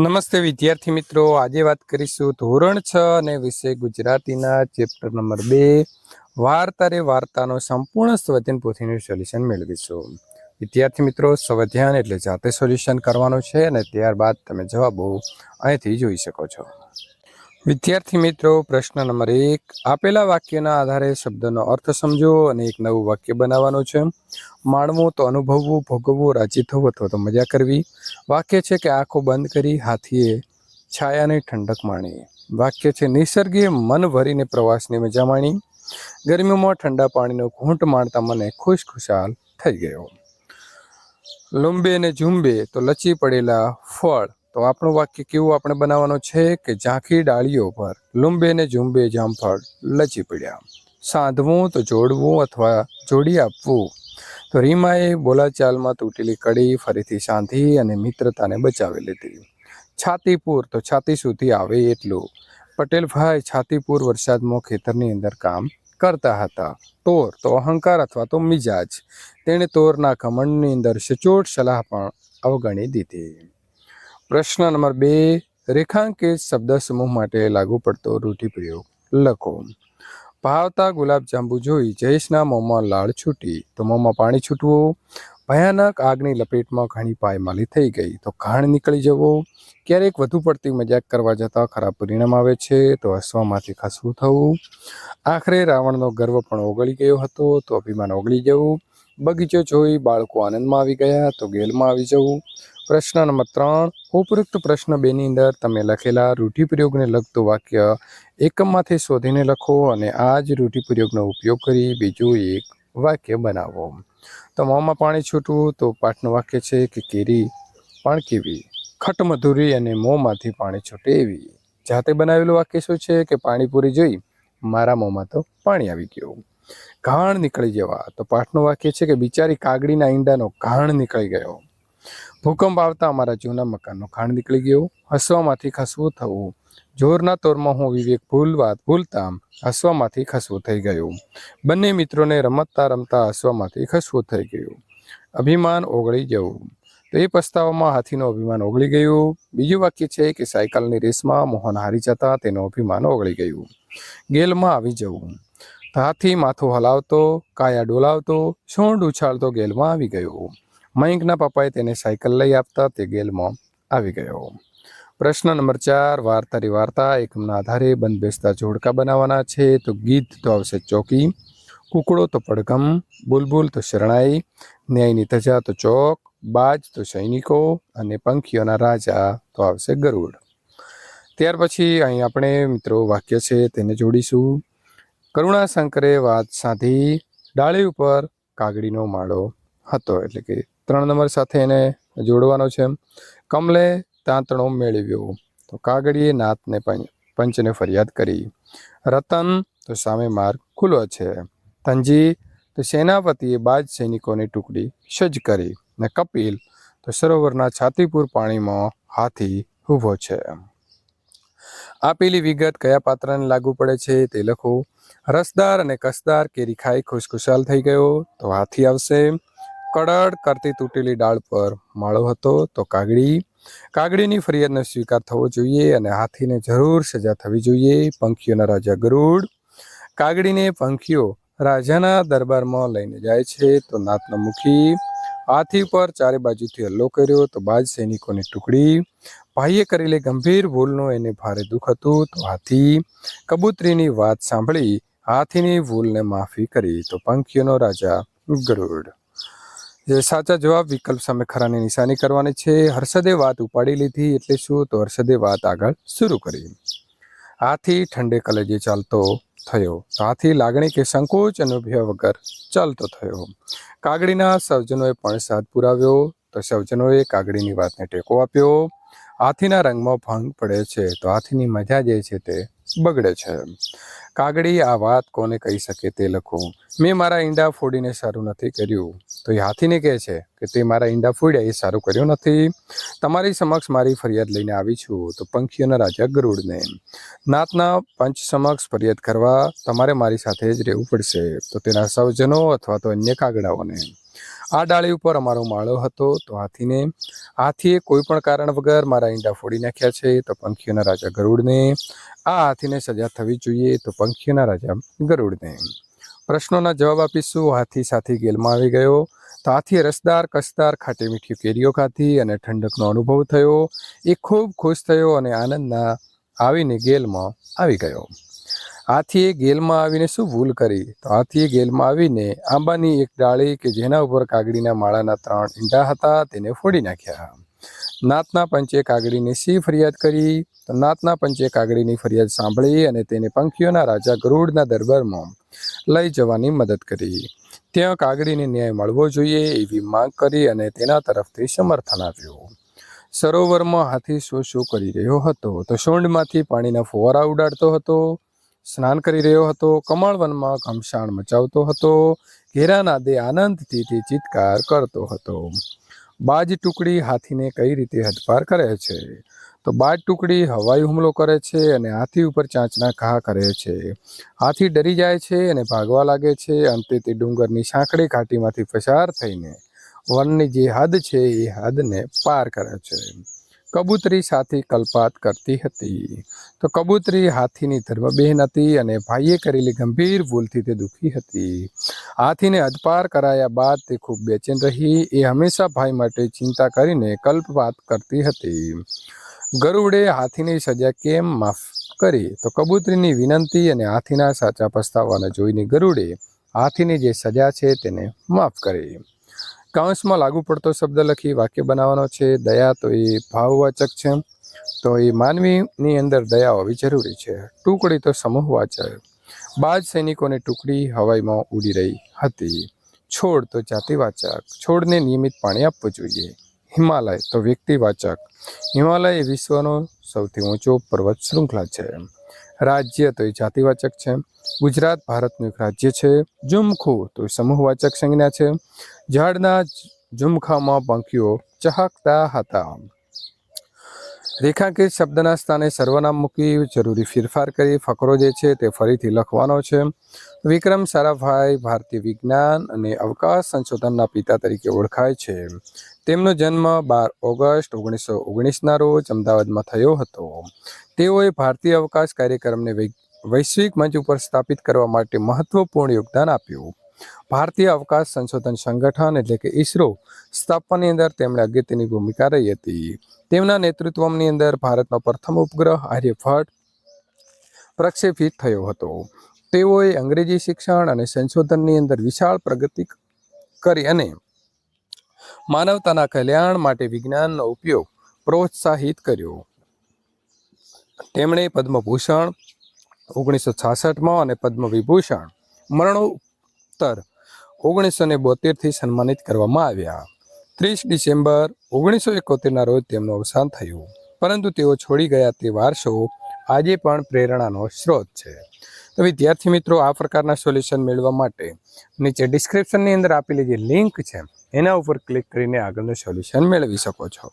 નમસ્તે વિદ્યાર્થી મિત્રો, આજે વાત કરીશું ધોરણ 6 અને વિષય ગુજરાતીના ચેપ્ટર નંબર 2 વાર્તા રે વાર્તાનો સંપૂર્ણ સ્વધ્યાયન પોથીનું સોલ્યુશન મેળવીશું. વિદ્યાર્થી મિત્રો, સ્વધ્યાયન એટલે જાતે સોલ્યુશન કરવાનું છે અને ત્યારબાદ તમે જવાબો અહીંથી જોઈ શકો છો. વિદ્યાર્થી મિત્રો, પ્રશ્ન નંબર 1, આપેલા વાક્યના આધારે શબ્દનો અર્થ સમજો અને એક નવું વાક્ય બનાવવાનું છે. માણવું તો અનુભવવું, ભોગવવું, રાજી થવું અથવા તો મજા કરવી. વાક્ય છે કે આંખો બંધ કરી હાથીએ છાયાની ઠંડક માણી. વાક્ય છે નિસર્ગે મન ભરીને પ્રવાસની મજા માણી. ગરમીમાં ઠંડા પાણીનો ઘૂંટ માણતા મને ખુશખુશાલ થઈ ગયો. લુંબે ને ઝુંબે તો લચી પડેલા ફળ. તો આપણું વાક્ય કેવું આપણે બનાવવાનું છે કે ઝાંખી ડાળીઓ પર લુંબે ને ઝુંબે જામફળ લચી પડ્યા. સાંધવું તો જોડવું અથવા જોડી આપવું. તો રીમાએ બોલાચાલમાં તૂટેલી કડી ફરીથી સાંધી અને મિત્રતાને બચાવી લીધી. છાતીપુર તો છાતી સુધી આવે એટલું. પટેલભાઈ છાતીપુર વરસાદમાં ખેતરની અંદર કામ કરતા હતા. તોર તો અહંકાર અથવા તો મિજાજ. તેણે તોરના ઘમંડની અંદર સચોટ સલાહ પણ અવગણી દીધી. પ્રશ્ન નંબર 2, રેખાંકિત શબ્દ સમૂહ માટે લાગુ પડતો રૂઢિપ્રયોગ લખો. ભાવતા ગુલાબજાંબુ જોઈ જયેશના મોંમાં લાળ છૂટી. તો મોંમાં પાણી છૂટવું. ભયાનક આગની લપેટમાં ઘણી પાયમાલી થઈ ગઈ. તો ઘાણ નીકળી જવો. ક્યારેક વધુ પડતી મજાક કરવા જતાં ખરાબ પરિણામ આવે છે. તો હસવામાંથી ખસવું થવું. આખરે રાવણનો ગર્વ પણ ઓગળી ગયો હતો. તો અભિમાન ઓગળી જવું. બગીચો જોઈ બાળકો આનંદમાં આવી ગયા. તો ગેલમાં આવી જવું. પ્રશ્ન નંબર 3, ઉપરોક્ત પ્રશ્ન 2ની અંદર તમે લખેલા રૂઢિપ્રયોગને લગતું વાક્ય એકમમાંથી શોધીને લખો અને આ જ રૂઢિપ્રયોગનો ઉપયોગ કરી બીજું એક વાક્ય બનાવો. તો મોંમાં પાણી છૂટવું. તો પાઠનું વાક્ય છે કે કેરી પણ કેવી, ખટમધુરી અને મોંમાંથી પાણી છૂટે એવી. જાતે બનાવેલું વાક્ય શું છે કે પાણીપુરી જોઈ મારા મોંમાં તો પાણી આવી ગયું. ઘાણ નીકળી જવા. તો પાઠનું વાક્ય છે કે બિચારી કાગડીના ઈંડાનો ઘાણ નીકળી ગયો. ભૂકંપ આવતા અમારા જૂના મકાનનો ઘાણ નીકળી ગયો. હસવામાંથી ખસવું થવું. જોરના તોરમાં હું વિવેક ભૂલતા હસવામાંથી ખસવું થઈ ગયું. બંને મિત્રોને રમતા રમતા હસવામાંથી ખસવું થઈ ગયું. અભિમાન ઓગળી જવું. તો એ પસ્તાવામાં હાથીનું અભિમાન ઓગળી ગયું. બીજું વાક્ય છે કે સાયકલની રેસમાં મોહન હારી જતા તેનું અભિમાન ઓગળી ગયું. ગેલમાં આવી જવું. હાથી માથું હલાવતો, કાયા ડોલાવતો, સૂંઢ ઉછાળતો ગેલમાં આવી ગયો. મયંકના પપ્પાએ તેને સાયકલ લઈ આપતા તે ગેલમાં આવી ગયો. પ્રશ્ન નંબર 4, વાર્તા રી વાર્તા એકમના આધારે બંધ બેસતા જોડકા બનાવવાના છે. તો ગીધ તો આવશે ચોકી, કુકડો તો પડઘમ, બુલબુલ તો શરણાઈ, ન્યાયની ધજા તો ચોક, બાજ તો સૈનિકો અને પંખીઓના રાજા તો આવશે ગરુડ. ત્યાર પછી અહીં આપણે મિત્રો વાક્ય છે તેને જોડીશું. કરુણાશંકરે વાત સાધી, ડાળી ઉપર કાગડીનો માળો હતો. એટલે કે 3 નંબર સાથે એને જોડવાનો છે. કમલે તાંતણો મેળવ્યો. તો કાગડીએ નાતને પંચને ફરિયાદ કરી. રતન તો સામે માર્ગ ખુલ્લો છે. તંજી તો સેનાપતિએ બાજ સૈનિકોની ટુકડી સજ્જ કરી. ને કપિલ તો સરોવરના છાતીપુર પાણીમાં હાથી ઊભો છે. આપેલી વિગત કયા પાત્રને લાગુ પડે છે તે લખો. રસદાર અને કસદાર કેરી ખાઈ ખુશખુશાલ થઈ ગયો. તો હાથી આવશે. કડડ કરતી તૂટેલી ડાળ પર માળો હતો. તો કાગડીની ફરિયાદનો સ્વીકાર થવો જોઈએ અને હાથીને જરૂર સજા થવી જોઈએ. પંખીઓના રાજા ગરુડ. કાગડીને પંખીઓ રાજાના દરબારમાં લઈને જાય છે. તો નાતનો મુખી. હાથી પર ચારે બાજુથી હલ્લો કર્યો. તો બાજ સૈનિકોની ટુકડી. ભાઈએ કરેલી ગંભીર ભૂલનું એને ભારે દુઃખ હતું. તો હાથી. કબૂતરીની વાત સાંભળી હાથીની ભૂલને માફી કરી. તો પંખીઓનો રાજા ગરુડ. જે સાચા જવાબ વિકલ્પ સામે ખરાની નિશાની કરવાની છે. હર્ષદે વાત ઉપાડી લીધી એટલે શું? તો હર્ષદે વાત આગળ શરૂ કરી. હાથી ઠંડે કલેજે ચાલતો થયો. તો હાથી લાગણી કે સંકોચ અનુભવ્યા વગર ચાલતો થયો. કાગડીના સર્જનોએ પણ સાથ પુરાવ્યો. તો સર્જનોએ કાગડીની વાતને ટેકો આપ્યો. હાથીના રંગમાં ભંગ પડે છે. તો હાથીની મજા જે છે તે બગડે છે. કાગડી આ વાત કોને કહી શકે તે લખો. મેં મારા ઈંડા ફોડીને સારું નથી કર્યું. તો એ હાથીને કહે છે કે તે મારા ઈંડા ફોડ્યા એ સારું કર્યું નથી. તમારી સમક્ષ મારી ફરિયાદ લઈને આવી છું. તો પંખીઓના રાજા ગરુડને. નાતના પંચ સમક્ષ ફરિયાદ કરવા તમારે મારી સાથે જ રહેવું પડશે. તો તેના સૌજનો અથવા તો અન્ય કાગડાઓને. આ ડાળી ઉપર અમારો માળો હતો તો હાથીએ કોઈ પણ કારણ વગર મારા ઈંડા ફોડી નાખ્યા છે. તો પંખીઓના રાજા ગરુડને આ હાથીને સજા થવી જોઈએ. તો પંખીઓના રાજા ગરુડને પ્રશ્નોના જવાબ આપીશું. હાથી સાથી ગેલમાં આવી ગયો. તો હાથીએ રસદાર કસદાર ખાટી મીઠી કેરીઓ ખાધી અને ઠંડકનો અનુભવ થયો. એ ખૂબ ખુશ થયો અને આનંદના આવીને ગેલમાં આવી ગયો. હાથીએ ગેલમાં આવીને શું ભૂલ કરી? તો હાથીએ ગેલમાં આવીને આંબાની એક ડાળી કે જેના ઉપર કાગડીના માળાના 3 ઈંડા હતા તેને ફોડી નાખ્યા. નાતના પંચે કાગડીને શી ફરિયાદ કરી? તો નાતના પંચે કાગડીની ફરિયાદ સાંભળી અને તેને પંખીઓના રાજા ગરુડના દરબારમાં લઈ જવાની મદદ કરી. ત્યાં કાગડીને ન્યાય મળવો જોઈએ એવી માંગ કરી અને તેના તરફથી સમર્થન આપ્યું. સરોવરમાં હાથી શું કરી રહ્યો હતો? તો સૂંઢમાંથી પાણીના ફુવારા ઉડાડતો હતો, સ્નાન કરી રહ્યો હતો, કમળવનમાં ઘમસાણ મચાવતો હતો, ઘેરા નાદે આનંદથી તે ચિત્કાર કરતો હતો. બાજ ટુકડી હાથીને કઈ રીતે હદપાર કરે છે? તો બાજ ટુકડી હવાઈ હુમલો કરે છે અને હાથી ઉપર ચાંચના ઘા કરે છે. હાથી ડરી જાય છે અને ભાગવા લાગે છે. અંતે તે ડુંગરની સાંકડી ઘાટીમાંથી પસાર થઈને વનની જે હદ છે એ હદને પાર કરે છે. કબૂતરી સાથે કલ્પાત કરતી હતી. તો કબૂતરી હાથીની ધર્મબહેન હતી અને ભાઈએ કરેલી ગંભીર ભૂલથી તે દુઃખી હતી. હાથીને હદપાર કરાયા બાદ તે ખૂબ બેચેન રહી. એ હંમેશા ભાઈ માટે ચિંતા કરીને કલ્પવાત કરતી હતી. ગરુડે હાથીની સજા કેમ માફ કરી? તો કબૂતરીની વિનંતી અને હાથીના સાચા પસ્તાવાને જોઈને ગરુડે હાથીની જે સજા છે તેને માફ કરી. કૌંસમાં લાગુ પડતો શબ્દ લખી વાક્ય બનાવવાનો છે. દયા તો એ ભાવવાચક છે, તો એ માનવીની અંદર દયા હોવી જરૂરી છે. ટુકડી તો સમૂહવાચક. બાજ સૈનિકોની ટુકડી હવાઈમાં ઉડી રહી હતી. છોડ તો જાતિવાચક. છોડને નિયમિત પાણી આપવું જોઈએ. હિમાલય તો વ્યક્તિવાચક. હિમાલય એ વિશ્વનો સૌથી ઊંચો પર્વત શૃંખલા છે. રાજ્ય તો એ જાતિવાચક છે. ગુજરાત ભારતનું એક રાજ્ય છે. ઝુમખું તો એ સમૂહવાચક સંજ્ઞા છે. ઝાડના ઝુમખામાં પંખીઓ ચહકતા હતા. રેખાંકિત શબ્દના સ્થાને સર્વનામ મૂકી જરૂરી ફેરફાર કરી ફકરો જે છે તે ફરીથી લખવાનો છે. વિક્રમ સારાભાઈ ભારતીય વિજ્ઞાન અને અવકાશ સંશોધનના પિતા તરીકે ઓળખાય છે. તેમનો જન્મ 12 ઓગસ્ટ 1919ના રોજ અમદાવાદમાં થયો હતો. તેઓએ ભારતીય અવકાશ કાર્યક્રમને વૈશ્વિક મંચ ઉપર સ્થાપિત કરવા માટે મહત્વપૂર્ણ યોગદાન આપ્યું. ભારતીય અવકાશ સંશોધન સંગઠન એટલે કે ઈસરો સ્થાપવાની અંદર તેમણે અગત્યની ભૂમિકા રહી હતી. તેમના નેતૃત્વની અંદર ભારતનો પ્રથમ ઉપગ્રહ આર્યભટ્ટ પ્રક્ષેપિત થયો હતો. તેઓએ અંગ્રેજી શિક્ષણ અને સંશોધનની અંદર વિશાળ પ્રગતિ કરી અને માનવતાના કલ્યાણ માટે વિજ્ઞાનનો ઉપયોગ પ્રોત્સાહિત કર્યો. તેમણે પદ્મભૂષણ 1966માં અને પદ્મવિભૂષણ મરણોત્તર 1972થી સન્માનિત કરવામાં આવ્યા. 30 ડિસેમ્બર 1971ના રોજ તેમનું અવસાન થયું, પરંતુ તેઓ છોડી ગયા તે વારસો આજે પણ પ્રેરણાનો સ્ત્રોત છે. તો વિદ્યાર્થી મિત્રો, આ પ્રકારના સોલ્યુશન મેળવવા માટે નીચે ડિસ્ક્રિપ્શનની અંદર આપેલી જે લિંક છે એના ઉપર ક્લિક કરીને આગળનું સોલ્યુશન મેળવી શકો છો.